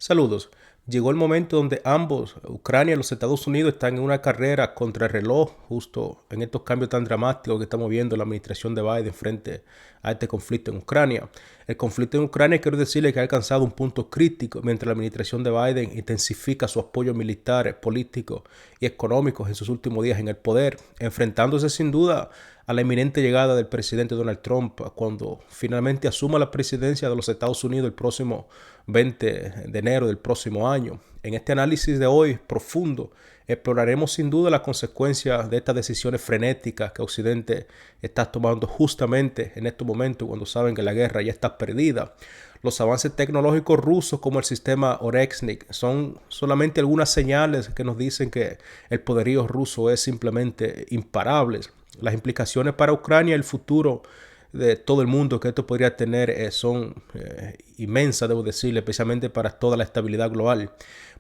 Saludos. Llegó el momento donde ambos, Ucrania y los Estados Unidos, están en una carrera contra el reloj, justo en estos cambios tan dramáticos que estamos viendo en la administración de Biden frente a este conflicto en Ucrania. El conflicto en Ucrania, quiero decirle que ha alcanzado un punto crítico mientras la administración de Biden intensifica su apoyo militar, político y económico en sus últimos días en el poder, enfrentándose sin duda a la inminente llegada del presidente Donald Trump cuando finalmente asuma la presidencia de los Estados Unidos el próximo 20 de enero del próximo año. En este análisis de hoy profundo exploraremos sin duda las consecuencias de estas decisiones frenéticas que Occidente está tomando justamente en estos momentos cuando saben que la guerra ya está perdida. Los avances tecnológicos rusos como el sistema Orexnik son solamente algunas señales que nos dicen que el poderío ruso es simplemente imparable. Las implicaciones para Ucrania y el futuro de todo el mundo que esto podría tener son inmensas, debo decirle, especialmente para toda la estabilidad global.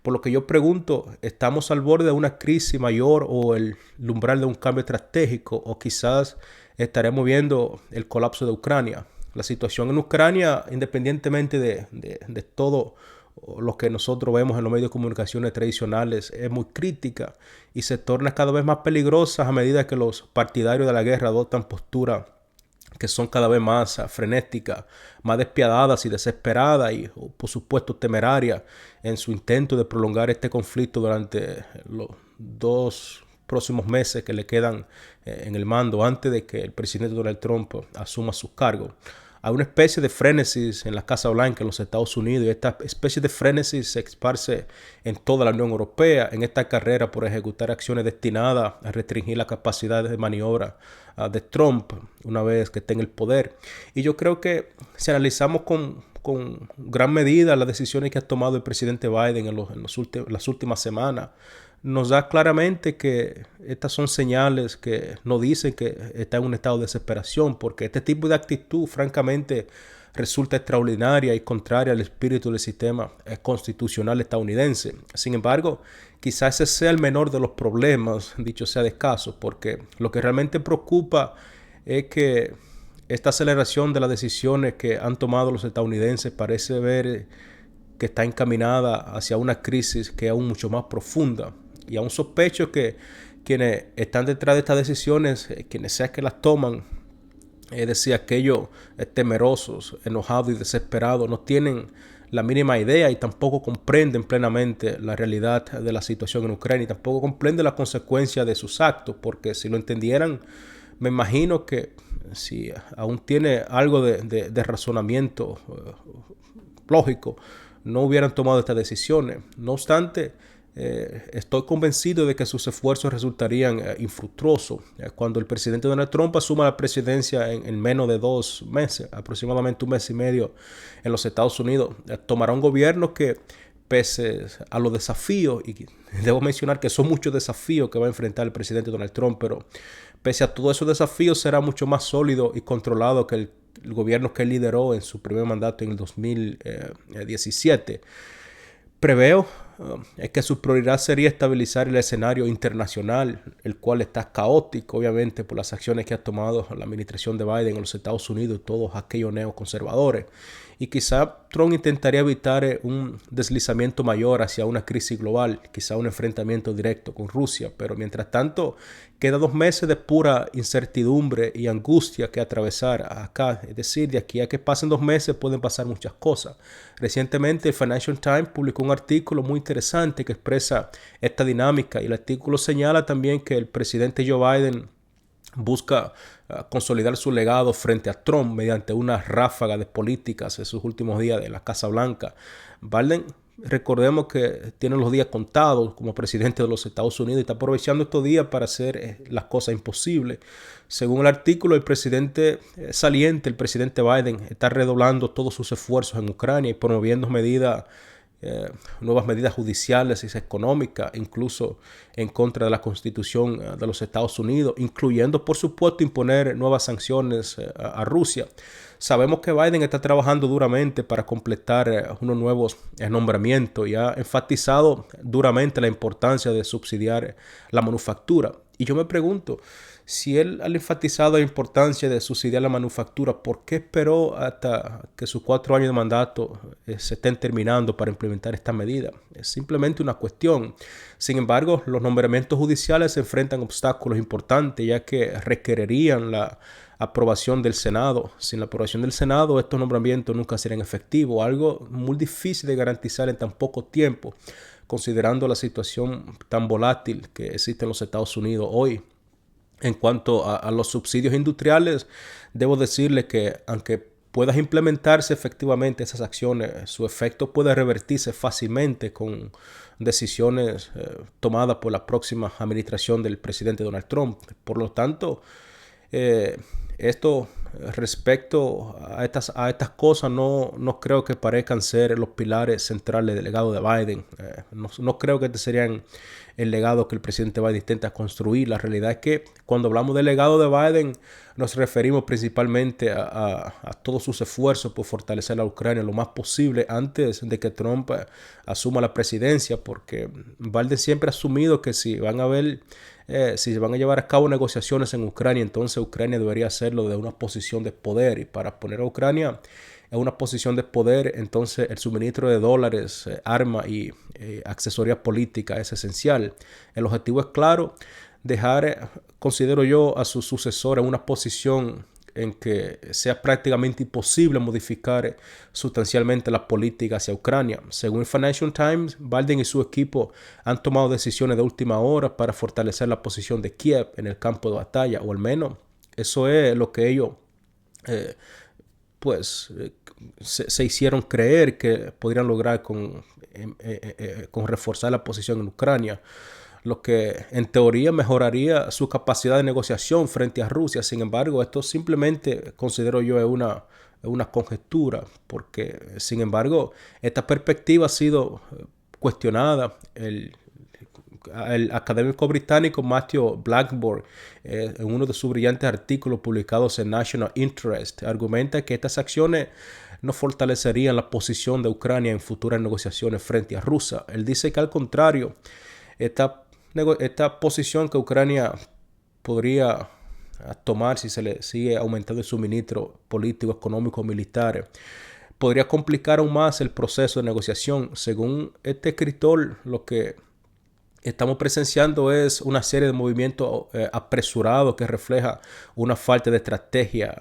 Por lo que yo pregunto, ¿estamos al borde de una crisis mayor o el umbral de un cambio estratégico? ¿O quizás estaremos viendo el colapso de Ucrania? La situación en Ucrania, independientemente de todo lo que nosotros vemos en los medios de comunicación tradicionales, es muy crítica y se torna cada vez más peligrosa a medida que los partidarios de la guerra adoptan posturas que son cada vez más frenéticas, más despiadadas y desesperadas y, por supuesto, temerarias en su intento de prolongar este conflicto durante los 2 próximos meses que le quedan en el mando antes de que el presidente Donald Trump asuma sus cargos. Hay una especie de frenesis en la Casa Blanca en los Estados Unidos y esta especie de frenesis se esparce en toda la Unión Europea en esta carrera por ejecutar acciones destinadas a restringir la capacidad de maniobra de Trump una vez que esté en el poder. Y yo creo que si analizamos con gran medida las decisiones que ha tomado el presidente Biden en las últimas semanas, nos da claramente que estas son señales que nos dicen que está en un estado de desesperación, porque este tipo de actitud, francamente, resulta extraordinaria y contraria al espíritu del sistema constitucional estadounidense. Sin embargo, quizás ese sea el menor de los problemas, dicho sea de caso, porque lo que realmente preocupa es que esta aceleración de las decisiones que han tomado los estadounidenses parece ver que está encaminada hacia una crisis que es aún mucho más profunda. Y aún sospecho que quienes están detrás de estas decisiones, quienes sea que las toman, es decir, aquellos temerosos, enojados y desesperados, no tienen la mínima idea y tampoco comprenden plenamente la realidad de la situación en Ucrania y tampoco comprenden las consecuencias de sus actos, porque si lo entendieran, me imagino que si aún tiene algo de razonamiento lógico, no hubieran tomado estas decisiones. No obstante, estoy convencido de que sus esfuerzos resultarían infructuosos. Cuando el presidente Donald Trump asuma la presidencia en menos de 2 meses, aproximadamente un mes y medio en los Estados Unidos, tomará un gobierno que, pese a los desafíos, y debo mencionar que son muchos desafíos que va a enfrentar el presidente Donald Trump, pero pese a todos esos desafíos será mucho más sólido y controlado que el gobierno que él lideró en su primer mandato en el 2017. Preveo que su prioridad sería estabilizar el escenario internacional, el cual está caótico, obviamente, por las acciones que ha tomado la administración de Biden en los Estados Unidos y todos aquellos neoconservadores. Y quizá Trump intentaría evitar un deslizamiento mayor hacia una crisis global, quizá un enfrentamiento directo con Rusia. Pero mientras tanto, queda 2 meses de pura incertidumbre y angustia que atravesar acá. Es decir, de aquí a que pasen 2 meses pueden pasar muchas cosas. Recientemente el Financial Times publicó un artículo muy interesante que expresa esta dinámica y el artículo señala también que el presidente Joe Biden busca consolidar su legado frente a Trump mediante una ráfaga de políticas en sus últimos días de la Casa Blanca. Biden, recordemos que tiene los días contados como presidente de los Estados Unidos y está aprovechando estos días para hacer las cosas imposibles. Según el artículo, el presidente saliente, el presidente Biden, está redoblando todos sus esfuerzos en Ucrania y promoviendo nuevas medidas judiciales y económicas, incluso en contra de la Constitución de los Estados Unidos, incluyendo, por supuesto, imponer nuevas sanciones a Rusia. Sabemos que Biden está trabajando duramente para completar unos nuevos nombramientos y ha enfatizado duramente la importancia de subsidiar la manufactura. Y yo me pregunto, Si él ha enfatizado la importancia de subsidiar la manufactura, ¿por qué esperó hasta que sus 4 años de mandato se estén terminando para implementar esta medida? Es simplemente una cuestión. Sin embargo, los nombramientos judiciales se enfrentan a obstáculos importantes, ya que requerirían la aprobación del Senado. Sin la aprobación del Senado, estos nombramientos nunca serían efectivos, algo muy difícil de garantizar en tan poco tiempo, considerando la situación tan volátil que existe en los Estados Unidos hoy. En cuanto a los subsidios industriales, debo decirle que aunque puedas implementarse efectivamente esas acciones, su efecto puede revertirse fácilmente con decisiones tomadas por la próxima administración del presidente Donald Trump. Por lo tanto, eh, esto respecto a estas cosas no creo que parezcan ser los pilares centrales del legado de Biden. No creo que este serían el legado que el presidente Biden intenta construir. La realidad es que cuando hablamos del legado de Biden nos referimos principalmente a todos sus esfuerzos por fortalecer a Ucrania lo más posible antes de que Trump asuma la presidencia, porque Biden siempre ha asumido que si van a llevar a cabo negociaciones en Ucrania, entonces Ucrania debería hacerlo de una posición de poder, y para poner a Ucrania en una posición de poder, entonces el suministro de dólares, armas y accesorías políticas es esencial. El objetivo es claro: dejar, considero yo, a su sucesor en una posición en que sea prácticamente imposible modificar sustancialmente la política hacia Ucrania. Según el Financial Times, Biden y su equipo han tomado decisiones de última hora para fortalecer la posición de Kiev en el campo de batalla, o al menos eso es lo que ellos eh, pues se hicieron creer que podrían lograr con reforzar la posición en Ucrania, lo que en teoría mejoraría su capacidad de negociación frente a Rusia. Sin embargo, esto simplemente considero yo es una conjetura, porque sin embargo esta perspectiva ha sido cuestionada. El académico británico Matthew Blackburn, en uno de sus brillantes artículos publicados en National Interest, argumenta que estas acciones no fortalecerían la posición de Ucrania en futuras negociaciones frente a Rusia. Él dice que al contrario, esta posición que Ucrania podría tomar si se le sigue aumentando el suministro político, económico, militar, podría complicar aún más el proceso de negociación. Según este escritor, lo que estamos presenciando es una serie de movimientos apresurados que refleja una falta de estrategia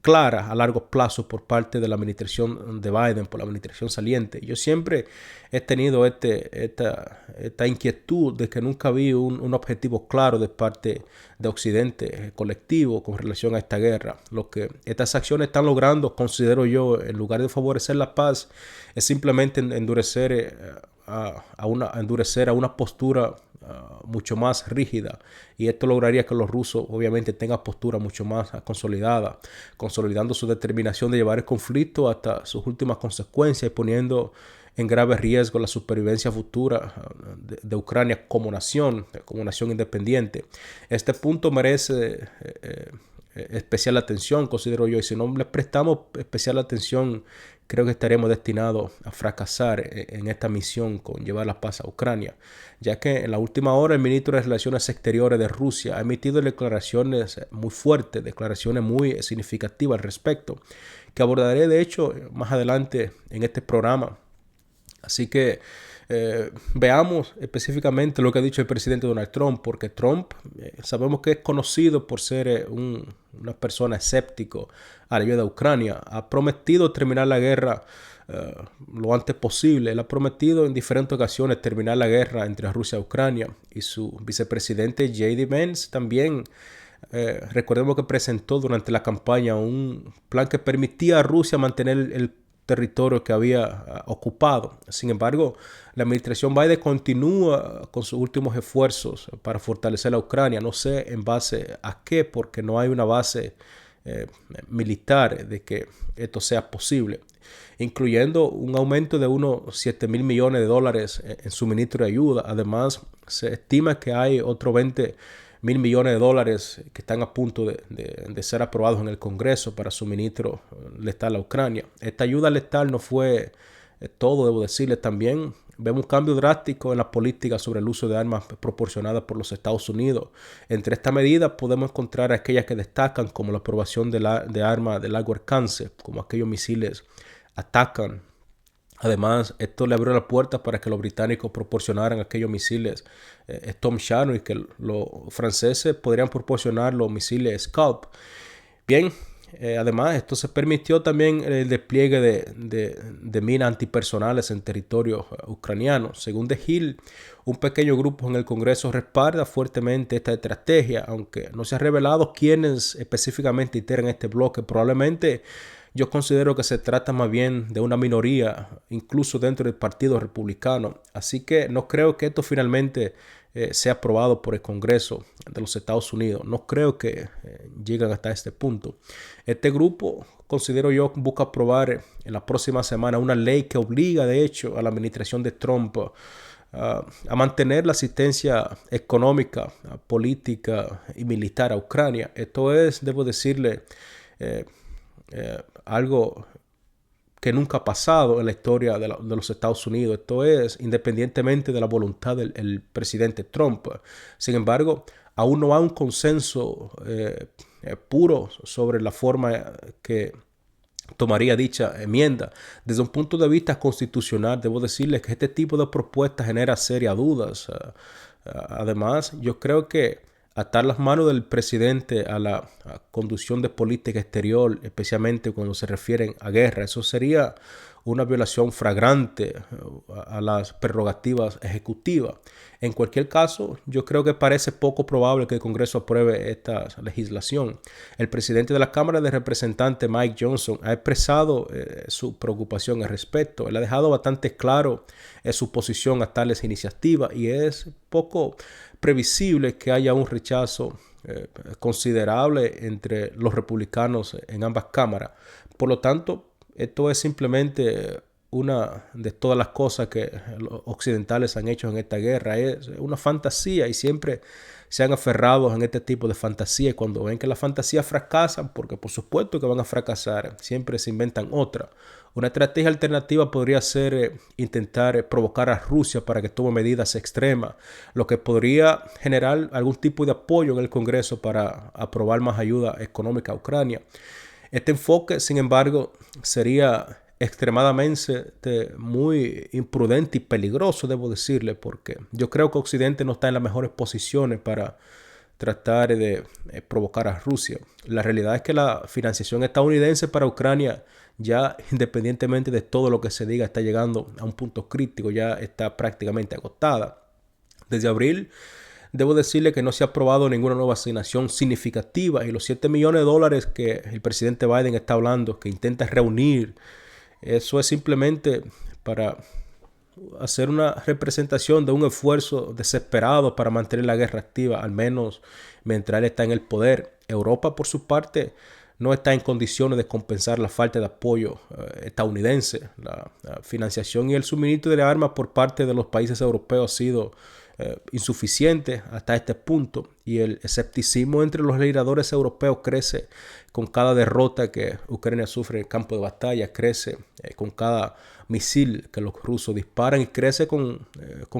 clara a largo plazo por parte de la administración de Biden, por la administración saliente. Yo siempre he tenido esta inquietud de que nunca vi un objetivo claro de parte de Occidente colectivo con relación a esta guerra. Lo que estas acciones están logrando, considero yo, en lugar de favorecer la paz, es simplemente endurecer a una postura mucho más rígida, y esto lograría que los rusos obviamente tengan postura mucho más consolidada, consolidando su determinación de llevar el conflicto hasta sus últimas consecuencias y poniendo en grave riesgo la supervivencia futura de Ucrania como nación independiente. Este punto merece especial atención, considero yo, y si no le prestamos especial atención, creo que estaremos destinados a fracasar en esta misión con llevar la paz a Ucrania, ya que en la última hora el ministro de Relaciones Exteriores de Rusia ha emitido declaraciones muy fuertes, declaraciones muy significativas al respecto, que abordaré de hecho más adelante en este programa. Así que veamos específicamente lo que ha dicho el presidente Donald Trump, porque Trump sabemos que es conocido por ser una persona escéptico a la ayuda a Ucrania. Ha prometido terminar la guerra lo antes posible. Él ha prometido en diferentes ocasiones terminar la guerra entre Rusia y Ucrania. Y su vicepresidente J.D. Vance también, recordemos que presentó durante la campaña un plan que permitía a Rusia mantener el territorio que había ocupado. Sin embargo, la administración Biden continúa con sus últimos esfuerzos para fortalecer a Ucrania. No sé en base a qué, porque no hay una base militar de que esto sea posible, incluyendo un aumento de unos $7,000 millones en suministro de ayuda. Además, se estima que hay otros $20,000 millones que están a punto de ser aprobados en el Congreso para suministro letal a Ucrania. Esta ayuda letal no fue todo, debo decirles también. vemos un cambio drástico en la política sobre el uso de armas proporcionadas por los Estados Unidos. Entre estas medidas podemos encontrar aquellas que destacan como la aprobación de armas de largo alcance, como aquellos misiles Atacan. Además, esto le abrió la puerta para que los británicos proporcionaran aquellos misiles Storm Shadow y que los franceses podrían proporcionar los misiles Scalp. Bien, además, esto se permitió también el despliegue de minas antipersonales en territorio ucraniano. Según The Hill, un pequeño grupo en el Congreso respalda fuertemente esta estrategia, aunque no se ha revelado quiénes específicamente integran este bloque. Probablemente yo considero que se trata más bien de una minoría, incluso dentro del Partido Republicano. Así que no creo que esto finalmente sea aprobado por el Congreso de los Estados Unidos. No creo que lleguen hasta este punto. Este grupo, considero yo, busca aprobar en la próxima semana una ley que obliga, de hecho, a la administración de Trump a mantener la asistencia económica, política y militar a Ucrania. Esto es, debo decirle, algo que nunca ha pasado en la historia de los Estados Unidos. Esto es independientemente de la voluntad del presidente Trump. Sin embargo, aún no hay un consenso puro sobre la forma que tomaría dicha enmienda. Desde un punto de vista constitucional, debo decirles que este tipo de propuestas genera serias dudas. Además, yo creo que atar las manos del presidente a la conducción de política exterior, especialmente cuando se refieren a guerra, eso sería una violación flagrante a las prerrogativas ejecutivas. En cualquier caso, yo creo que parece poco probable que el Congreso apruebe esta legislación. El presidente de la Cámara de Representantes, Mike Johnson, ha expresado su preocupación al respecto. Él ha dejado bastante claro su posición a tales iniciativas y es poco previsible que haya un rechazo considerable entre los republicanos en ambas cámaras. Por lo tanto, esto es simplemente una de todas las cosas que los occidentales han hecho en esta guerra. Es una fantasía y siempre se han aferrado en este tipo de fantasía. Y cuando ven que las fantasías fracasan, porque por supuesto que van a fracasar, siempre se inventan otra. Una estrategia alternativa podría ser intentar provocar a Rusia para que tome medidas extremas, lo que podría generar algún tipo de apoyo en el Congreso para aprobar más ayuda económica a Ucrania. Este enfoque, sin embargo, sería extremadamente muy imprudente y peligroso, debo decirle, porque yo creo que Occidente no está en las mejores posiciones para tratar de provocar a Rusia. La realidad es que la financiación estadounidense para Ucrania, ya independientemente de todo lo que se diga, está llegando a un punto crítico, ya está prácticamente agotada. Desde abril, debo decirle que no se ha aprobado ninguna nueva asignación significativa y los $7 millones que el presidente Biden está hablando, que intenta reunir, eso es simplemente para hacer una representación de un esfuerzo desesperado para mantener la guerra activa, al menos mientras él está en el poder. Europa, por su parte, no está en condiciones de compensar la falta de apoyo estadounidense. La financiación y el suministro de armas por parte de los países europeos ha sido insuficiente hasta este punto y el escepticismo entre los legisladores europeos crece con cada derrota que Ucrania sufre en el campo de batalla, crece con cada misil que los rusos disparan y crece con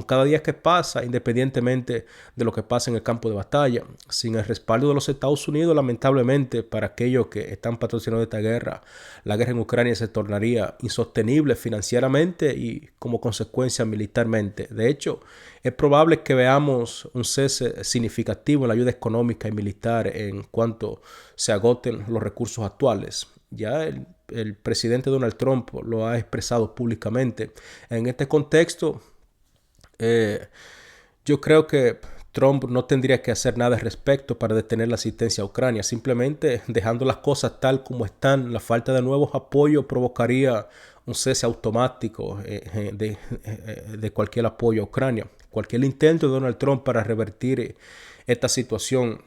cada día que pasa, independientemente de lo que pasa en el campo de batalla. Sin el respaldo de los Estados Unidos, lamentablemente, para aquellos que están patrocinando esta guerra, la guerra en Ucrania se tornaría insostenible financieramente y como consecuencia militarmente. De hecho, es probable que veamos un cese significativo en la ayuda económica y militar en cuanto se agoten los recursos actuales. Ya el presidente Donald Trump lo ha expresado públicamente. En este contexto, yo creo que Trump no tendría que hacer nada al respecto para detener la asistencia a Ucrania. Simplemente dejando las cosas tal como están, la falta de nuevos apoyos provocaría un cese automático de cualquier apoyo a Ucrania. Cualquier intento de Donald Trump para revertir esta situación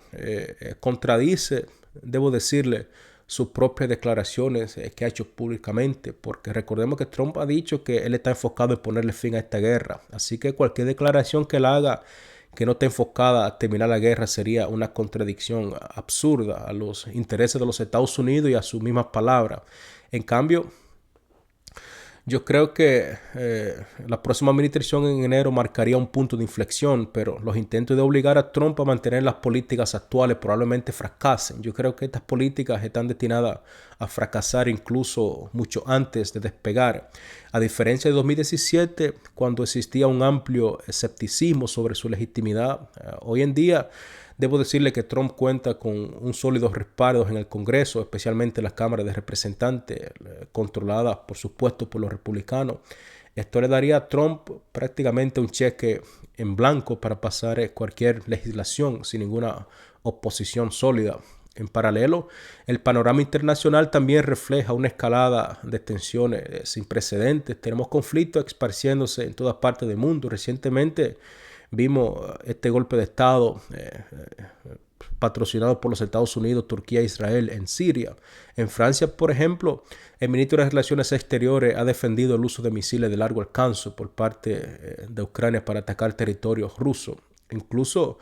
contradice, debo decirle, sus propias declaraciones que ha hecho públicamente, porque recordemos que Trump ha dicho que él está enfocado en ponerle fin a esta guerra. Así que cualquier declaración que él haga que no esté enfocada a terminar la guerra sería una contradicción absurda a los intereses de los Estados Unidos y a sus mismas palabras. En cambio, Yo creo que la próxima administración en enero marcaría un punto de inflexión, pero los intentos de obligar a Trump a mantener las políticas actuales probablemente fracasen. Yo creo que estas políticas están destinadas a fracasar incluso mucho antes de despegar. A diferencia de 2017, cuando existía un amplio escepticismo sobre su legitimidad, hoy en día debo decirle que Trump cuenta con un sólido respaldo en el Congreso, especialmente en la Cámara de Representantes, controlada por supuesto por los republicanos. Esto le daría a Trump prácticamente un cheque en blanco para pasar cualquier legislación sin ninguna oposición sólida. En paralelo, el panorama internacional también refleja una escalada de tensiones sin precedentes. Tenemos conflictos esparciéndose en todas partes del mundo. Recientemente vimos este golpe de Estado patrocinado por los Estados Unidos, Turquía e Israel en Siria. En Francia, por ejemplo, el ministro de Relaciones Exteriores ha defendido el uso de misiles de largo alcance por parte de Ucrania para atacar territorios rusos. Incluso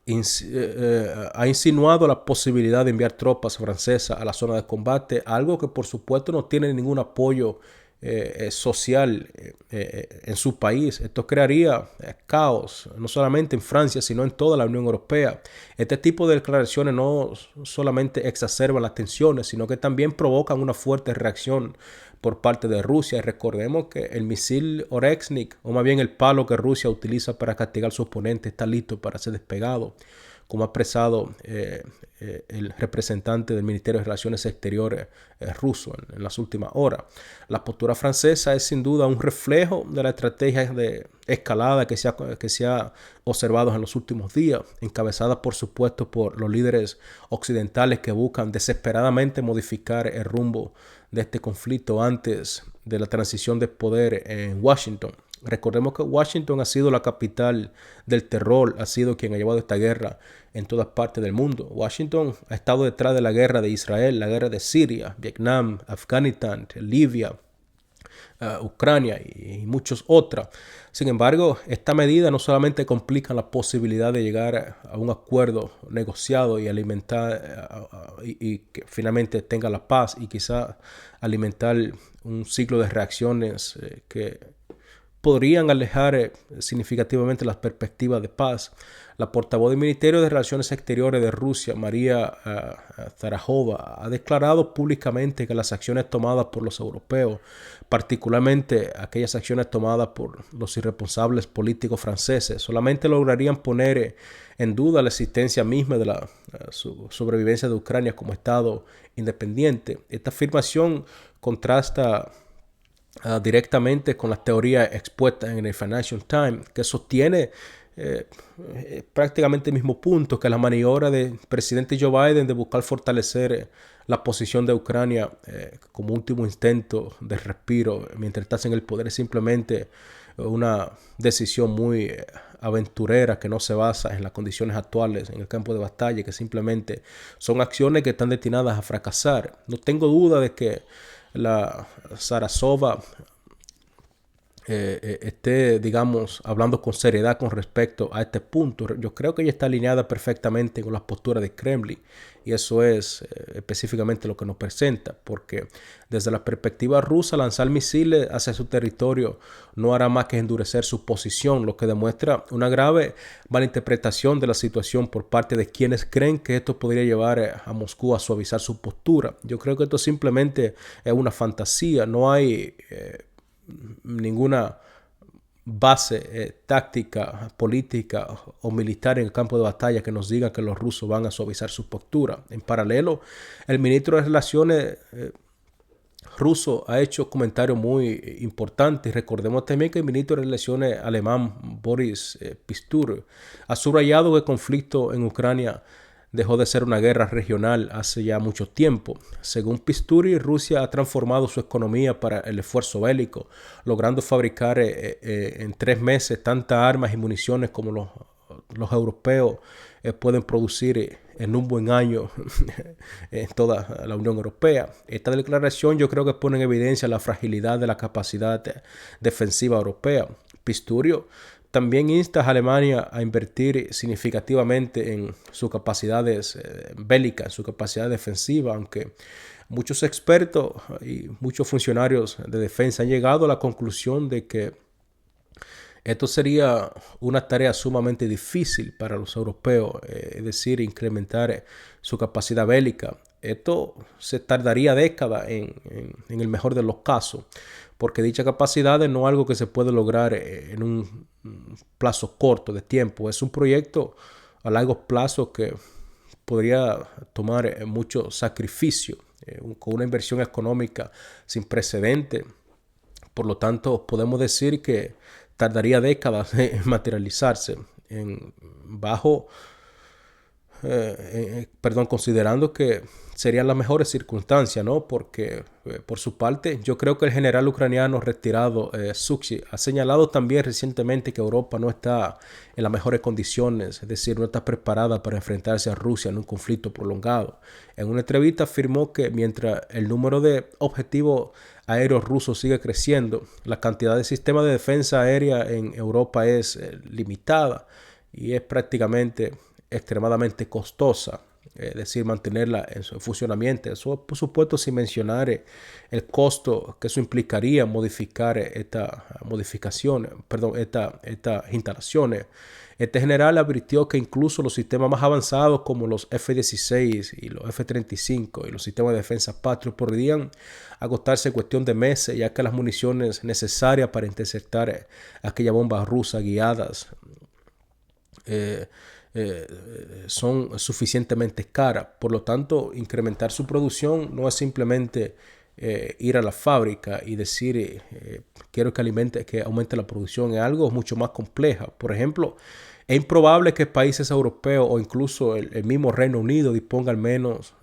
ha insinuado la posibilidad de enviar tropas francesas a la zona de combate, algo que por supuesto no tiene ningún apoyo social en su país. Esto crearía caos, no solamente en Francia, sino en toda la Unión Europea. Este tipo de declaraciones no solamente exacerban las tensiones, sino que también provocan una fuerte reacción por parte de Rusia. Y recordemos que el misil Oreshnik, o más bien el palo que Rusia utiliza para castigar a su oponente, está listo para ser despegado, como ha expresado el representante del Ministerio de Relaciones Exteriores ruso en las últimas horas. La postura francesa es sin duda un reflejo de la estrategia de escalada que se ha observado en los últimos días, encabezada por supuesto por los líderes occidentales que buscan desesperadamente modificar el rumbo de este conflicto antes de la transición de poder en Washington. Recordemos que Washington ha sido la capital del terror, ha sido quien ha llevado esta guerra en todas partes del mundo. Washington ha estado detrás de la guerra de Israel, la guerra de Siria, Vietnam, Afganistán, Libia, Ucrania y muchos otras. Sin embargo, esta medida no solamente complica la posibilidad de llegar a un acuerdo negociado y alimentar y que finalmente tenga la paz y quizá alimentar un ciclo de reacciones que podrían alejar significativamente las perspectivas de paz. La portavoz del Ministerio de Relaciones Exteriores de Rusia, María Zakharova, ha declarado públicamente que las acciones tomadas por los europeos, particularmente aquellas acciones tomadas por los irresponsables políticos franceses, solamente lograrían poner en duda la existencia misma de la sobrevivencia de Ucrania como Estado independiente. Esta afirmación contrasta directamente con las teorías expuestas en el Financial Times, que sostiene prácticamente el mismo punto, que la maniobra del presidente Joe Biden de buscar fortalecer la posición de Ucrania como último intento de respiro mientras está en el poder es simplemente una decisión muy aventurera que no se basa en las condiciones actuales en el campo de batalla, que simplemente son acciones que están destinadas a fracasar. No tengo duda de que la Zarazova esté, digamos, hablando con seriedad con respecto a este punto. Yo creo que ella está alineada perfectamente con las posturas de Kremlin y eso es específicamente lo que nos presenta, porque desde la perspectiva rusa lanzar misiles hacia su territorio no hará más que endurecer su posición, lo que demuestra una grave malinterpretación de la situación por parte de quienes creen que esto podría llevar a Moscú a suavizar su postura. Yo creo que esto simplemente es una fantasía, no hay ninguna base táctica, política o militar en el campo de batalla que nos diga que los rusos van a suavizar su postura. En paralelo, el ministro de Relaciones ruso ha hecho comentarios muy importantes. Recordemos también que el ministro de Relaciones alemán Boris Pistorius ha subrayado que el conflicto en Ucrania dejó de ser una guerra regional hace ya mucho tiempo. Según Pistorius, Rusia ha transformado su economía para el esfuerzo bélico, logrando fabricar en 3 meses tantas armas y municiones como los europeos pueden producir en un buen año en toda la Unión Europea. Esta declaración yo creo que pone en evidencia la fragilidad de la capacidad defensiva europea. Pistorius también insta a Alemania a invertir significativamente en sus capacidades bélicas, en su capacidad defensiva, aunque muchos expertos y muchos funcionarios de defensa han llegado a la conclusión de que esto sería una tarea sumamente difícil para los europeos, es decir, incrementar su capacidad bélica. Esto se tardaría décadas en el mejor de los casos, porque dicha capacidad no es algo que se puede lograr en un plazo corto de tiempo. Es un proyecto a largo plazo que podría tomar mucho sacrificio, con una inversión económica sin precedente. Por lo tanto, podemos decir que tardaría décadas en materializarse bajo, considerando que serían las mejores circunstancias, ¿no? Porque, por su parte, yo creo que el general ucraniano retirado, Suksi, ha señalado también recientemente que Europa no está en las mejores condiciones, es decir, no está preparada para enfrentarse a Rusia en un conflicto prolongado. En una entrevista afirmó que mientras el número de objetivos aéreos rusos sigue creciendo, la cantidad de sistemas de defensa aérea en Europa es limitada y es prácticamente extremadamente costosa, es decir, mantenerla en su funcionamiento. Eso, por supuesto, sin mencionar el costo que eso implicaría modificar estas instalaciones. Este general advirtió que incluso los sistemas más avanzados como los F-16 y los F-35 y los sistemas de defensa Patriot podrían agotarse en cuestión de meses, ya que las municiones necesarias para interceptar aquellas bombas rusas guiadas son suficientemente caras. Por lo tanto, incrementar su producción no es simplemente ir a la fábrica y decir quiero que aumente la producción. Es algo mucho más compleja. Por ejemplo, es improbable que países europeos o incluso el mismo Reino Unido disponga al menos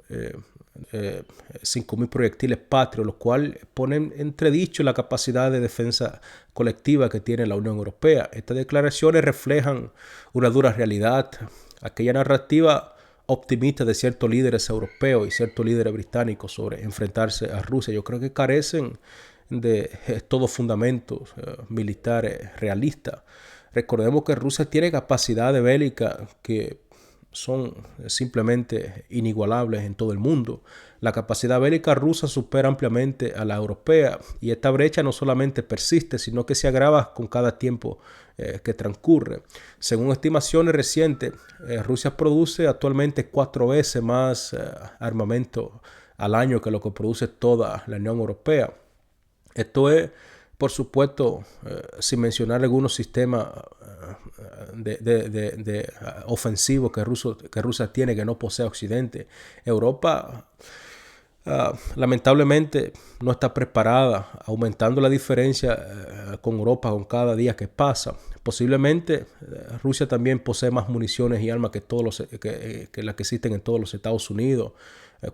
5.000 proyectiles Patriot, lo cual pone en entredicho la capacidad de defensa colectiva que tiene la Unión Europea. Estas declaraciones reflejan una dura realidad. Aquella narrativa optimista de ciertos líderes europeos y ciertos líderes británicos sobre enfrentarse a Rusia, yo creo que carecen de todos fundamentos militares realistas. Recordemos que Rusia tiene capacidades bélicas que son simplemente inigualables en todo el mundo. La capacidad bélica rusa supera ampliamente a la europea y esta brecha no solamente persiste, sino que se agrava con cada tiempo que transcurre. Según estimaciones recientes, Rusia produce actualmente 4 veces más armamento al año que lo que produce toda la Unión Europea. Esto es, por supuesto, sin mencionar algunos sistemas ofensivos que Rusia tiene que no posee Occidente. Europa lamentablemente no está preparada, aumentando la diferencia con Europa con cada día que pasa. Posiblemente Rusia también posee más municiones y armas que las que existen en todos los Estados Unidos.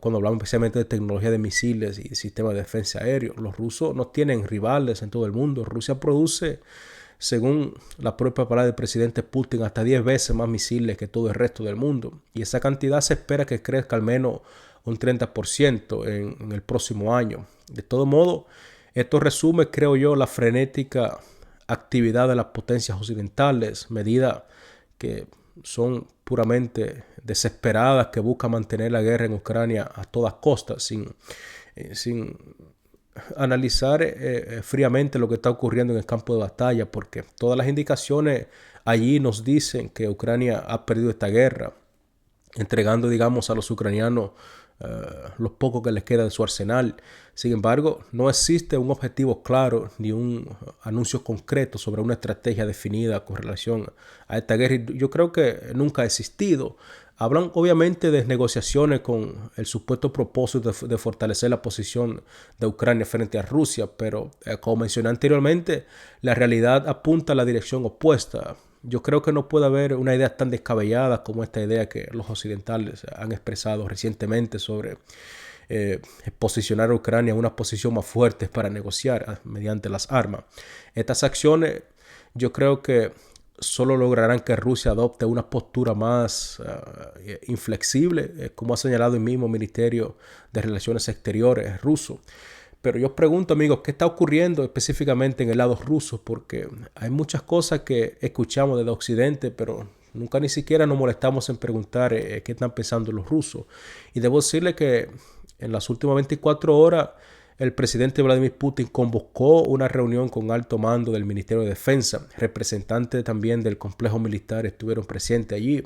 Cuando hablamos especialmente de tecnología de misiles y sistemas de defensa aéreo, los rusos no tienen rivales en todo el mundo. Rusia produce, según la propia palabra del presidente Putin, hasta 10 veces más misiles que todo el resto del mundo. Y esa cantidad se espera que crezca al menos un 30% en el próximo año. De todo modo, esto resume, creo yo, la frenética actividad de las potencias occidentales, medidas que son puramente desesperadas, que buscan mantener la guerra en Ucrania a todas costas, sin analizar fríamente lo que está ocurriendo en el campo de batalla, porque todas las indicaciones allí nos dicen que Ucrania ha perdido esta guerra, entregando, digamos, a los ucranianos lo poco que les queda de su arsenal. Sin embargo, no existe un objetivo claro ni un anuncio concreto sobre una estrategia definida con relación a esta guerra. Yo creo que nunca ha existido. Hablan obviamente de negociaciones con el supuesto propósito de fortalecer la posición de Ucrania frente a Rusia, pero como mencioné anteriormente, la realidad apunta a la dirección opuesta. Yo creo que no puede haber una idea tan descabellada como esta idea que los occidentales han expresado recientemente sobre posicionar a Ucrania en una posición más fuerte para negociar mediante las armas. Estas acciones yo creo que solo lograrán que Rusia adopte una postura más inflexible, como ha señalado el mismo Ministerio de Relaciones Exteriores ruso. Pero yo pregunto, amigos, ¿qué está ocurriendo específicamente en el lado ruso? Porque hay muchas cosas que escuchamos desde Occidente, pero nunca ni siquiera nos molestamos en preguntar qué están pensando los rusos. Y debo decirle que En las últimas 24 horas, el presidente Vladimir Putin convocó una reunión con alto mando del Ministerio de Defensa. Representantes también del complejo militar estuvieron presentes allí.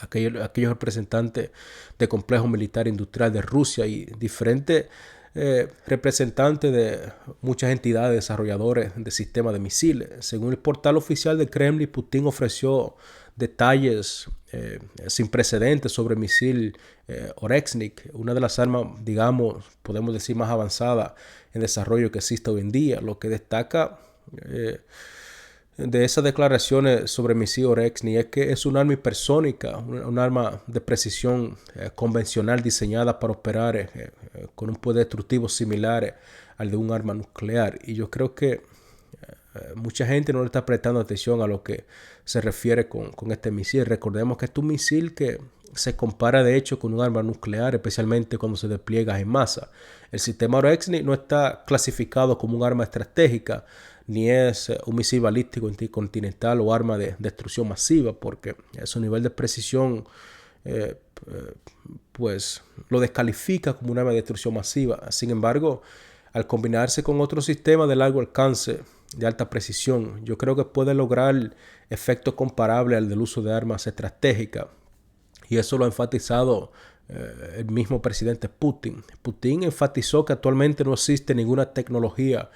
Aquellos representantes del complejo militar industrial de Rusia y diferentes representantes de muchas entidades desarrolladores de sistemas de misiles. Según el portal oficial de Kremlin, Putin ofreció detalles sin precedentes sobre el misil Oreshnik, una de las armas, digamos, podemos decir más avanzada en desarrollo que existe hoy en día. Lo que destaca de esas declaraciones sobre el misil Oreshnik es que es un arma hipersónica, un arma de precisión convencional diseñada para operar con un poder destructivo similar al de un arma nuclear. Y yo creo que mucha gente no le está prestando atención a lo que se refiere con este misil. Recordemos que es un misil que se compara de hecho con un arma nuclear, especialmente cuando se despliega en masa. El sistema Oreshnik no está clasificado como un arma estratégica, ni es un misil balístico intercontinental o arma de destrucción masiva, porque su nivel de precisión pues lo descalifica como un arma de destrucción masiva. Sin embargo, al combinarse con otros sistemas de largo alcance de alta precisión, yo creo que puede lograr efectos comparables al del uso de armas estratégicas. Y eso lo ha enfatizado el mismo presidente Putin. Putin enfatizó que actualmente no existe ninguna tecnología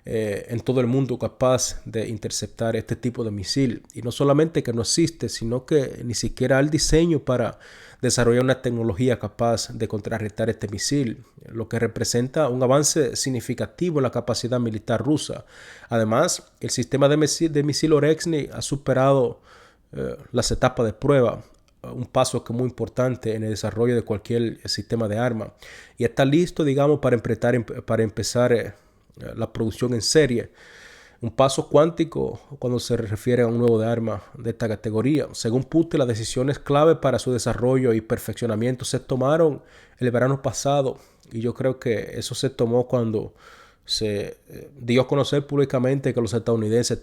en todo el mundo capaz de interceptar este tipo de misil. Y no solamente que no existe, sino que ni siquiera hay diseño para desarrollar una tecnología capaz de contrarrestar este misil, lo que representa un avance significativo en la capacidad militar rusa. Además, el sistema de misil Oreshnik ha superado las etapas de prueba, un paso que es muy importante en el desarrollo de cualquier sistema de arma, y está listo, digamos, para empezar la producción en serie. Un paso cuántico cuando se refiere a un nuevo de arma de esta categoría. Según Putin, las decisiones clave para su desarrollo y perfeccionamiento se tomaron el verano pasado, y yo creo que eso se tomó cuando se dio a conocer públicamente que los estadounidenses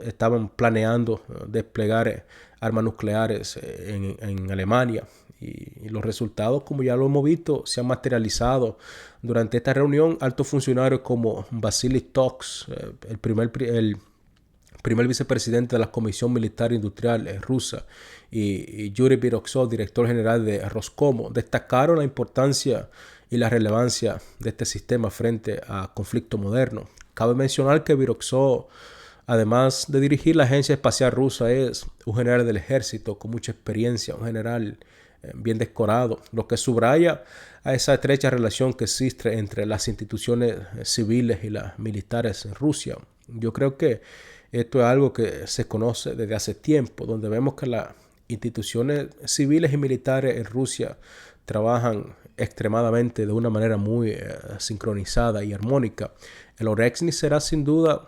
estaban planeando desplegar armas nucleares en Alemania. Y los resultados, como ya lo hemos visto, se han materializado. Durante esta reunión, altos funcionarios como Vasily Toks, el primer vicepresidente de la Comisión Militar Industrial rusa, y Yuri Biroksov, director general de Roscosmos, destacaron la importancia y la relevancia de este sistema frente a conflictos modernos. Cabe mencionar que Biroksov, además de dirigir la Agencia Espacial Rusa, es un general del ejército con mucha experiencia, un general bien decorado, lo que subraya a esa estrecha relación que existe entre las instituciones civiles y las militares en Rusia. Yo creo que esto es algo que se conoce desde hace tiempo, donde vemos que las instituciones civiles y militares en Rusia trabajan extremadamente de una manera muy sincronizada y armónica. El Oreshnik será sin duda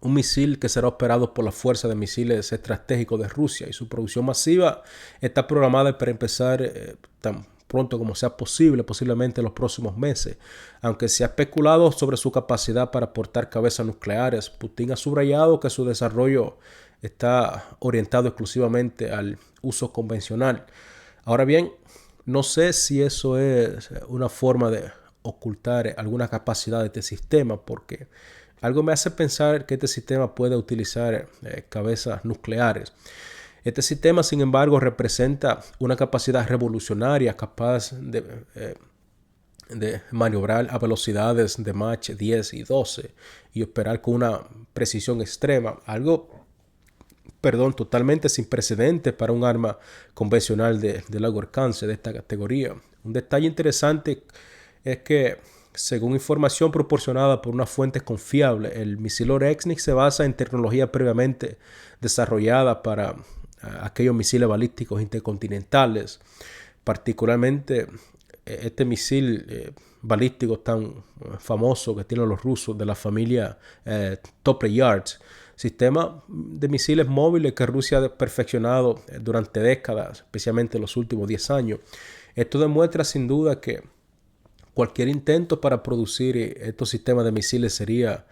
un misil que será operado por la Fuerza de Misiles Estratégicos de Rusia, y su producción masiva está programada para empezar tan pronto como sea posible, posiblemente en los próximos meses. Aunque se ha especulado sobre su capacidad para portar cabezas nucleares, Putin ha subrayado que su desarrollo está orientado exclusivamente al uso convencional. Ahora bien, no sé si eso es una forma de ocultar alguna capacidad de este sistema, porque algo me hace pensar que este sistema puede utilizar cabezas nucleares. Este sistema, sin embargo, representa una capacidad revolucionaria capaz de maniobrar a velocidades de Mach 10 y 12 y operar con una precisión extrema. Algo totalmente sin precedentes para un arma convencional de largo alcance de esta categoría. Un detalle interesante es que, según información proporcionada por una fuente confiable, el misil Oreshnik se basa en tecnología previamente desarrollada para aquellos misiles balísticos intercontinentales. Particularmente este misil balístico tan famoso que tienen los rusos de la familia Top-Yards, sistema de misiles móviles que Rusia ha perfeccionado durante décadas, especialmente en los últimos 10 años. Esto demuestra sin duda que cualquier intento para producir estos sistemas de misiles sería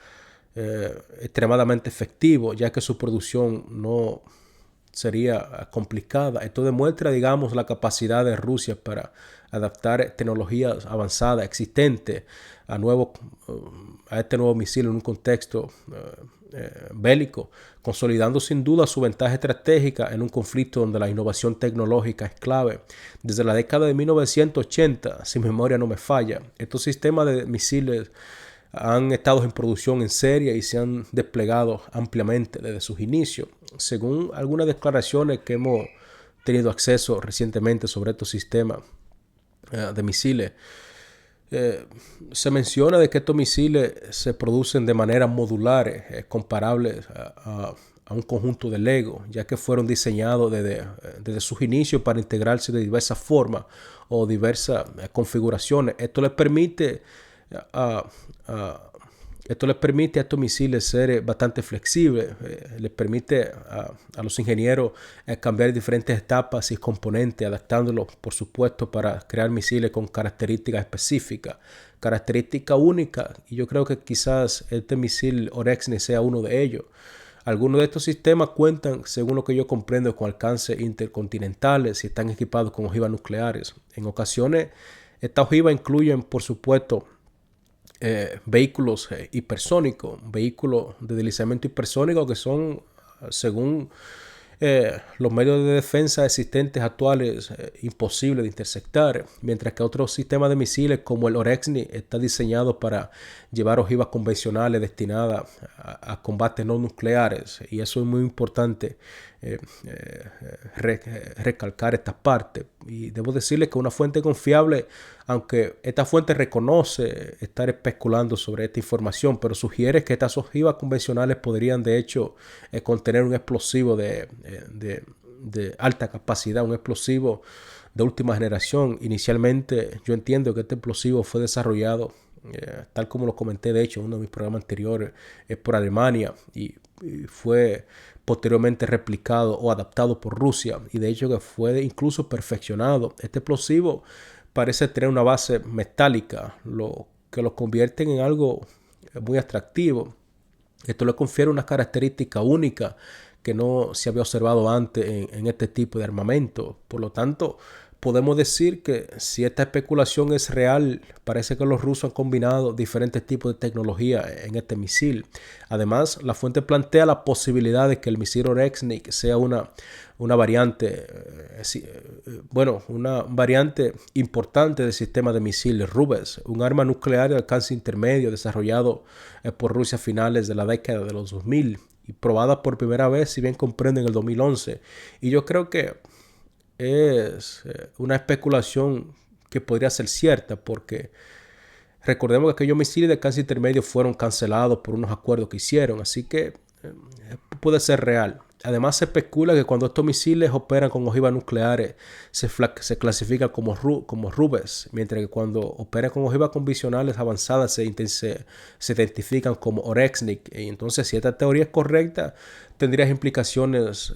extremadamente efectivo, ya que su producción no sería complicada. Esto demuestra, digamos, la capacidad de Rusia para adaptar tecnologías avanzadas existentes a, a este nuevo misil en un contexto bélico, consolidando sin duda su ventaja estratégica en un conflicto donde la innovación tecnológica es clave. Desde la década de 1980, si mi memoria no me falla, estos sistemas de misiles han estado en producción en serie y se han desplegado ampliamente desde sus inicios. Según algunas declaraciones que hemos tenido acceso recientemente sobre estos sistemas de misiles, se menciona de que estos misiles se producen de manera modular, comparables a un conjunto de Lego, ya que fueron diseñados desde sus inicios para integrarse de diversas formas o diversas configuraciones. Esto les permite a estos misiles ser bastante flexibles, les permite a los ingenieros cambiar diferentes etapas y componentes, adaptándolos, por supuesto, para crear misiles con características específicas, características únicas, y yo creo que quizás este misil Orexni sea uno de ellos. Algunos de estos sistemas cuentan, según lo que yo comprendo, con alcances intercontinentales y están equipados con ojivas nucleares. En ocasiones, estas ojivas incluyen, por supuesto, vehículos hipersónicos, vehículos de deslizamiento hipersónico que son, según los medios de defensa existentes actuales, imposibles de interceptar, mientras que otros sistemas de misiles como el Orexni está diseñado para llevar ojivas convencionales destinadas a combates no nucleares, y eso es muy importante recalcar estas partes. Y debo decirles que una fuente confiable, aunque esta fuente reconoce estar especulando sobre esta información, pero sugiere que estas ojivas convencionales podrían de hecho contener un explosivo de alta capacidad, un explosivo de última generación. Inicialmente yo entiendo que este explosivo fue desarrollado, tal como lo comenté de hecho en uno de mis programas anteriores, por Alemania, y fue posteriormente replicado o adaptado por Rusia, y de hecho que fue incluso perfeccionado. Este explosivo parece tener una base metálica, lo que lo convierte en algo muy atractivo. Esto le confiere una característica única que no se había observado antes en este tipo de armamento. Por lo tanto, podemos decir que si esta especulación es real, parece que los rusos han combinado diferentes tipos de tecnología en este misil. Además, la fuente plantea la posibilidad de que el misil Orexni sea una variante, una variante importante del sistema de misiles Rubes, un arma nuclear de alcance intermedio desarrollado por Rusia a finales de la década de los 2000 y probada por primera vez, si bien comprenden, en el 2011. Y yo creo que es una especulación que podría ser cierta, porque recordemos que aquellos misiles de alcance intermedio fueron cancelados por unos acuerdos que hicieron, así que puede ser real. Además, se especula que cuando estos misiles operan con ojivas nucleares se clasifican como Rubes, mientras que cuando operan con ojivas convencionales avanzadas se identifican como Orexni. Y entonces, si esta teoría es correcta, tendría implicaciones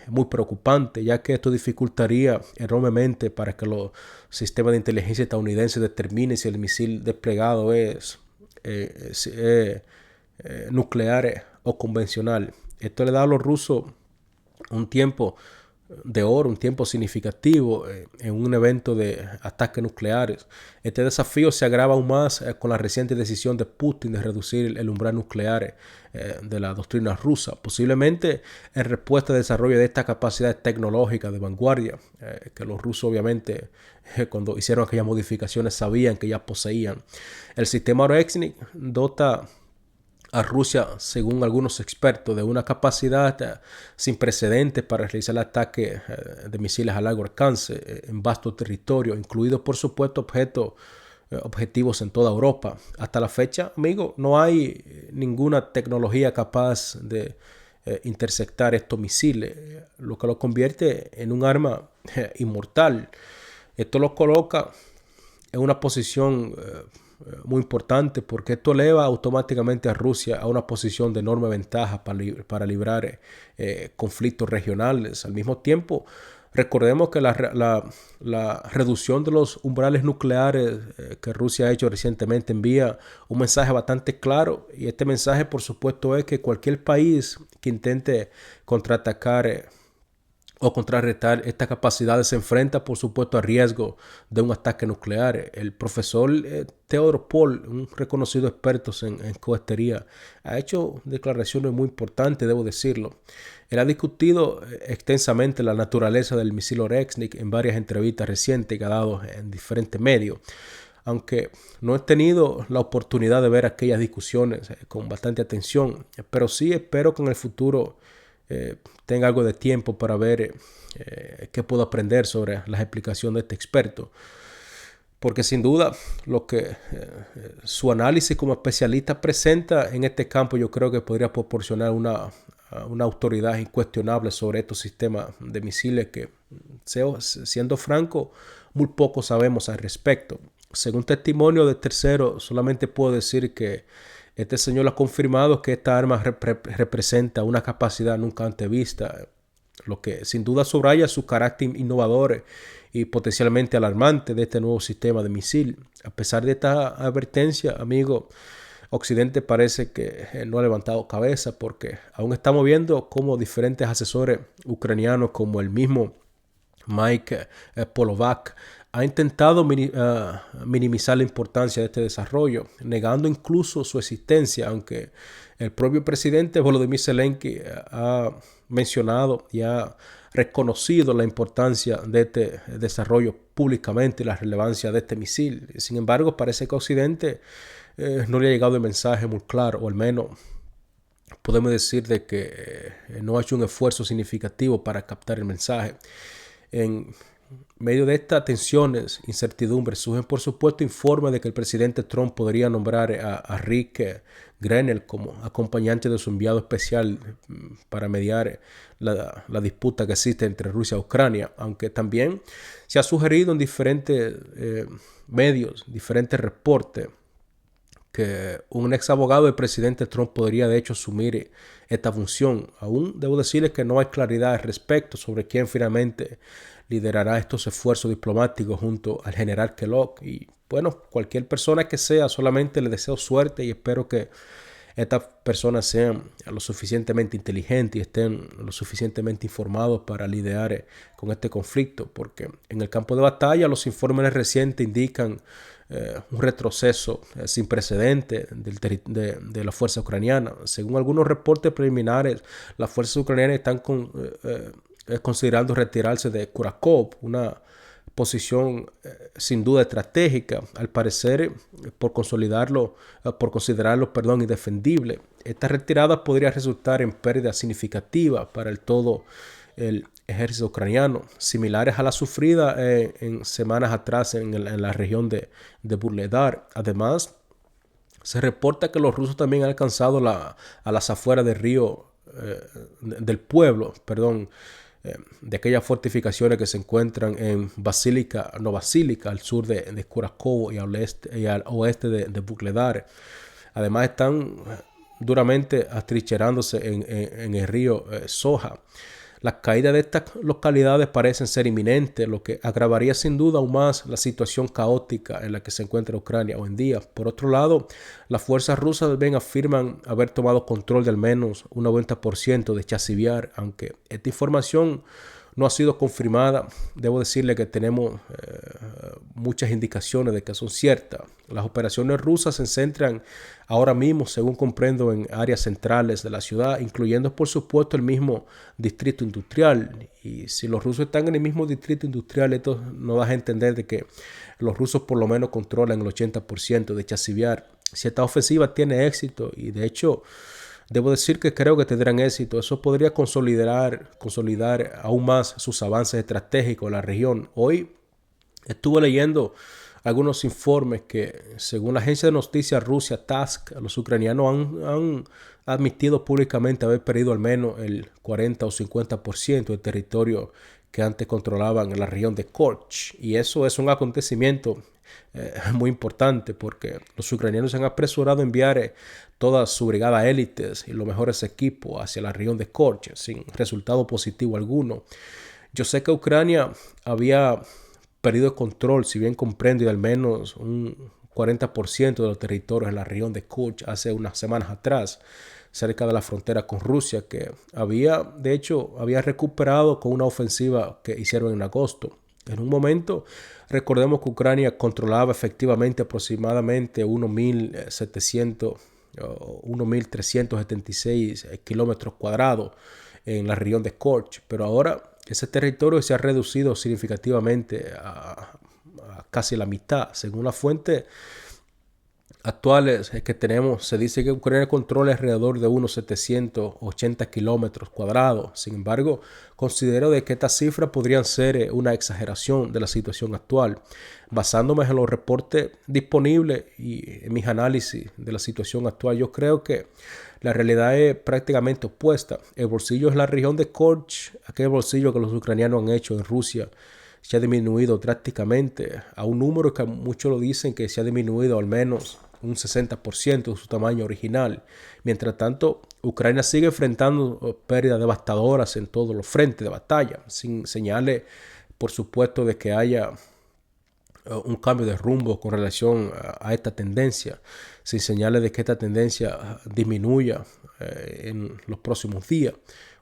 muy preocupantes, ya que esto dificultaría enormemente para que los sistemas de inteligencia estadounidenses determinen si el misil desplegado es nuclear o convencional. Esto le da a los rusos un tiempo de oro, un tiempo significativo en un evento de ataques nucleares. Este desafío se agrava aún más con la reciente decisión de Putin de reducir el umbral nuclear de la doctrina rusa, posiblemente en respuesta al desarrollo de esta capacidad tecnológica de vanguardia que los rusos obviamente cuando hicieron aquellas modificaciones sabían que ya poseían. El sistema Orexni dota a Rusia, según algunos expertos, de una capacidad sin precedentes para realizar ataques de misiles a largo alcance en vasto territorio, incluidos por supuesto objetivos en toda Europa. Hasta la fecha, amigo, no hay ninguna tecnología capaz de interceptar estos misiles, lo que los convierte en un arma inmortal. Esto los coloca en una posición muy importante, porque esto eleva automáticamente a Rusia a una posición de enorme ventaja para librar conflictos regionales. Al mismo tiempo, recordemos que la reducción de los umbrales nucleares que Rusia ha hecho recientemente envía un mensaje bastante claro, y este mensaje por supuesto es que cualquier país que intente contraatacar o contrarrestar esta capacidad se enfrenta, por supuesto, a riesgo de un ataque nuclear. El profesor Theodore Paul, un reconocido experto en cohetería, ha hecho declaraciones muy importantes, debo decirlo. Él ha discutido extensamente la naturaleza del misil Oreshnik en varias entrevistas recientes que ha dado en diferentes medios. Aunque no he tenido la oportunidad de ver aquellas discusiones con bastante atención, pero sí espero que en el futuro tenga algo de tiempo para ver qué puedo aprender sobre las explicaciones de este experto. Porque sin duda lo que su análisis como especialista presenta en este campo, yo creo que podría proporcionar una autoridad incuestionable sobre estos sistemas de misiles que, siendo franco, muy poco sabemos al respecto. Según testimonio de terceros, solamente puedo decir que este señor ha confirmado que esta arma representa una capacidad nunca antes vista, lo que sin duda subraya su carácter innovador y potencialmente alarmante de este nuevo sistema de misil. A pesar de esta advertencia, amigo, Occidente parece que no ha levantado cabeza, porque aún estamos viendo cómo diferentes asesores ucranianos, como el mismo Mike Polovak, ha intentado minimizar la importancia de este desarrollo, negando incluso su existencia, aunque el propio presidente Volodymyr Zelensky ha mencionado y ha reconocido la importancia de este desarrollo públicamente y la relevancia de este misil. Sin embargo, parece que a Occidente no le ha llegado el mensaje muy claro, o al menos podemos decir de que no ha hecho un esfuerzo significativo para captar el mensaje. En medio de estas tensiones, incertidumbres, surgen por supuesto informes de que el presidente Trump podría nombrar a Rick Grenell como acompañante de su enviado especial para mediar la disputa que existe entre Rusia y Ucrania, aunque también se ha sugerido en diferentes medios, diferentes reportes, que un ex abogado del presidente Trump podría de hecho asumir esta función. Aún debo decirles que no hay claridad al respecto sobre quién finalmente liderará estos esfuerzos diplomáticos junto al general Kellogg. Y bueno, cualquier persona que sea, solamente le deseo suerte y espero que estas personas sean lo suficientemente inteligentes y estén lo suficientemente informados para lidiar con este conflicto, porque en el campo de batalla los informes recientes indican un retroceso sin precedentes de la fuerza ucraniana. Según algunos reportes preliminares, las fuerzas ucranianas están considerando retirarse de Kurakhov, una posición sin duda estratégica, al parecer por considerarlo indefendible. Esta retirada podría resultar en pérdidas significativas para el ejército ucraniano, similares a la sufrida en semanas atrás en la región de Burledar. Además, se reporta que los rusos también han alcanzado a las afueras del río, del pueblo, de aquellas fortificaciones que se encuentran en Novosílica, al sur de Kurakhov y al oeste de Vuhledar. Además, están duramente atrincherándose en el río Soja. Las caídas de estas localidades parecen ser inminentes, lo que agravaría sin duda aún más la situación caótica en la que se encuentra Ucrania hoy en día. Por otro lado, las fuerzas rusas también afirman haber tomado control de al menos un 90% de Chasiv-Yar, aunque esta información no ha sido confirmada. Debo decirle que tenemos muchas indicaciones de que son ciertas. Las operaciones rusas se centran ahora mismo, según comprendo, en áreas centrales de la ciudad, incluyendo por supuesto el mismo distrito industrial. Y si los rusos están en el mismo distrito industrial, esto nos da a entender de que los rusos por lo menos controlan el 80% de Chasiv-Yar. Si esta ofensiva tiene éxito, y de hecho debo decir que creo que tendrán éxito, eso podría consolidar aún más sus avances estratégicos en la región. Hoy estuve leyendo algunos informes que, según la agencia de noticias rusa TASS, los ucranianos han admitido públicamente haber perdido al menos el 40 o 50% del territorio que antes controlaban en la región de Korch. Y eso es un acontecimiento muy importante, porque los ucranianos se han apresurado a enviar toda su brigada élites y los mejores equipos hacia la región de Korch sin resultado positivo alguno. Yo sé que Ucrania había perdido el control, si bien comprendo, de al menos un 40% de los territorios en la región de Korch hace unas semanas atrás. cerca de la frontera con Rusia, que de hecho, había recuperado con una ofensiva que hicieron en agosto. En un momento, recordemos que Ucrania controlaba efectivamente aproximadamente 1.700 o 1.376 kilómetros cuadrados en la región de Korch, pero ahora ese territorio se ha reducido significativamente a casi la mitad. Según la fuente actuales que tenemos, se dice que Ucrania controla alrededor de unos 780 kilómetros cuadrados. Sin embargo, considero de que estas cifras podrían ser una exageración de la situación actual. Basándome en los reportes disponibles y en mis análisis de la situación actual, yo creo que la realidad es prácticamente opuesta. El bolsillo es la región de Korch, aquel bolsillo que los ucranianos han hecho en Rusia, se ha disminuido drásticamente a un número que muchos lo dicen que se ha disminuido al menos un 60% de su tamaño original. Mientras tanto, Ucrania sigue enfrentando pérdidas devastadoras en todos los frentes de batalla, sin señales, por supuesto, de que haya un cambio de rumbo con relación a esta tendencia, sin señales de que esta tendencia disminuya en los próximos días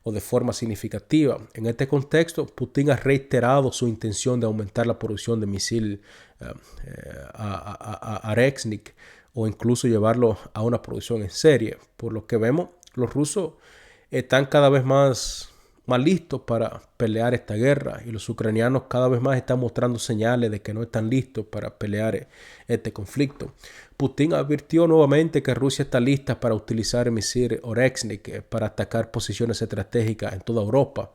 o de forma significativa. En este contexto, Putin ha reiterado su intención de aumentar la producción de misil Arexnik o incluso llevarlo a una producción en serie. Por lo que vemos, los rusos están cada vez más listos para pelear esta guerra y los ucranianos cada vez más están mostrando señales de que no están listos para pelear este conflicto. Putin advirtió nuevamente que Rusia está lista para utilizar el misil Orexnik para atacar posiciones estratégicas en toda Europa.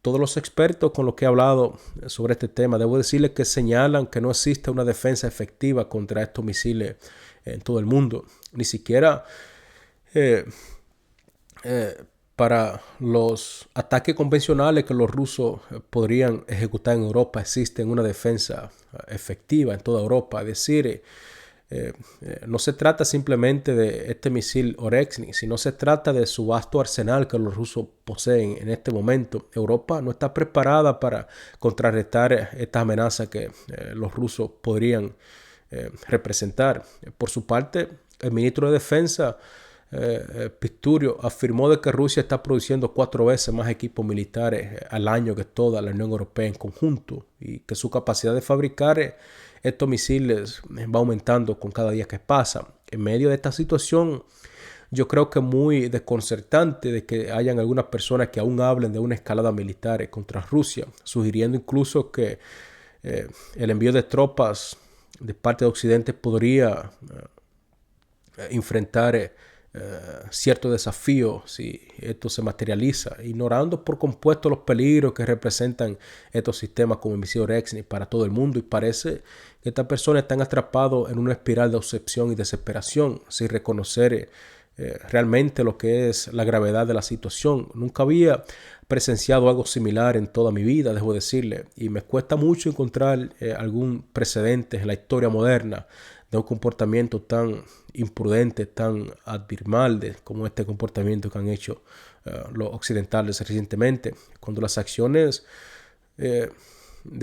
Todos los expertos con los que he hablado sobre este tema, debo decirles que señalan que no existe una defensa efectiva contra estos misiles en todo el mundo. Ni siquiera para los ataques convencionales que los rusos podrían ejecutar en Europa existe una defensa efectiva en toda Europa. Es decir, no se trata simplemente de este misil Orexnik, sino se trata de su vasto arsenal que los rusos poseen en este momento. Europa no está preparada para contrarrestar esta amenaza que los rusos podrían representar. Por su parte, el ministro de Defensa Pisturio afirmó de que Rusia está produciendo 4 veces más equipos militares al año que toda la Unión Europea en conjunto y que su capacidad de fabricar estos misiles va aumentando con cada día que pasa. En medio de esta situación, yo creo que es muy desconcertante de que hayan algunas personas que aún hablen de una escalada militar contra Rusia, sugiriendo incluso que el envío de tropas de parte de Occidente podría enfrentar cierto desafío si esto se materializa, ignorando por completo los peligros que representan estos sistemas como el misil Orexnik para todo el mundo. Y parece que estas personas están atrapados en una espiral de obsesión y desesperación sin reconocer realmente lo que es la gravedad de la situación. Nunca había presenciado algo similar en toda mi vida, debo decirle, y me cuesta mucho encontrar algún precedente en la historia moderna de un comportamiento tan imprudente, tan abismal como este comportamiento que han hecho los occidentales recientemente. Cuando las acciones de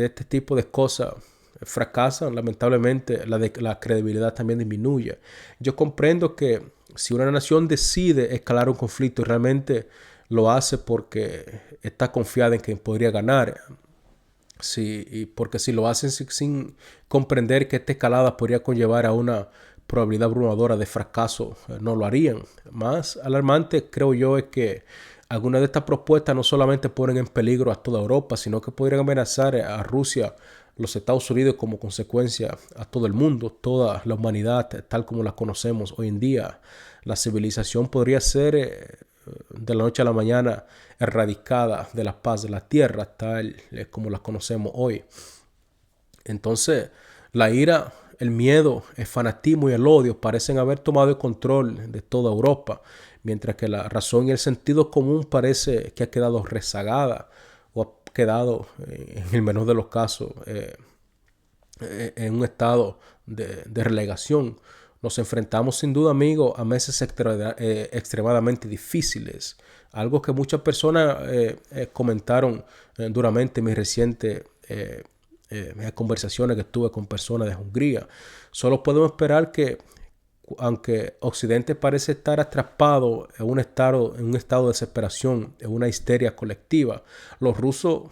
este tipo de cosas fracasan, lamentablemente la credibilidad también disminuye. Yo comprendo que si una nación decide escalar un conflicto y realmente lo hace porque está confiada en que podría ganar, sí, y porque si lo hacen sin comprender que esta escalada podría conllevar a una probabilidad abrumadora de fracaso, no lo harían. Más alarmante, creo yo, es que algunas de estas propuestas no solamente ponen en peligro a toda Europa, sino que podrían amenazar a Rusia, los Estados Unidos, como consecuencia a todo el mundo, toda la humanidad tal como la conocemos hoy en día. La civilización podría ser de la noche a la mañana erradicada de la paz de la tierra, tal como la conocemos hoy. Entonces, la ira, el miedo, el fanatismo y el odio parecen haber tomado el control de toda Europa, mientras que la razón y el sentido común parece que ha quedado rezagada o ha quedado, en el menor de los casos, en un estado de relegación. Nos enfrentamos sin duda, amigos, a meses extremadamente difíciles. Algo que muchas personas comentaron duramente en mis recientes conversaciones que tuve con personas de Hungría. Solo podemos esperar que aunque Occidente parece estar atrapado en un estado de desesperación, en una histeria colectiva, los rusos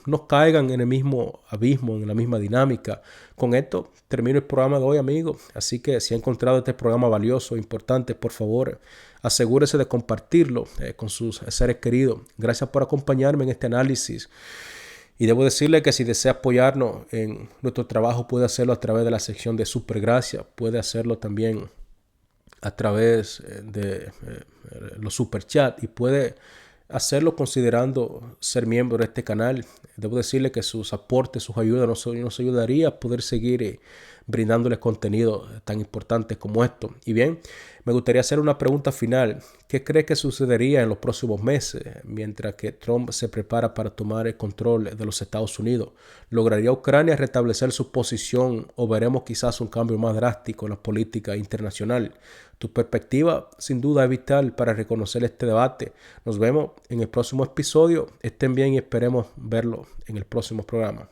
no caigan en el mismo abismo, en la misma dinámica. Con esto termino el programa de hoy, amigos. Así que si ha encontrado este programa valioso, importante, por favor, asegúrese de compartirlo con sus seres queridos. Gracias por acompañarme en este análisis. Y debo decirle que si desea apoyarnos en nuestro trabajo, puede hacerlo a través de la sección de Supergracia. Puede hacerlo también a través de los superchats y puede hacerlo considerando ser miembro de este canal. Debo decirle que sus aportes, sus ayudas nos ayudaría a poder seguir brindándoles contenido tan importante como esto. Y bien, me gustaría hacer una pregunta final. ¿Qué cree que sucedería en los próximos meses mientras que Trump se prepara para tomar el control de los Estados Unidos? ¿Lograría Ucrania restablecer su posición o veremos quizás un cambio más drástico en la política internacional? Tu perspectiva sin duda es vital para reconocer este debate. Nos vemos en el próximo episodio. Estén bien y esperemos verlo en el próximo programa.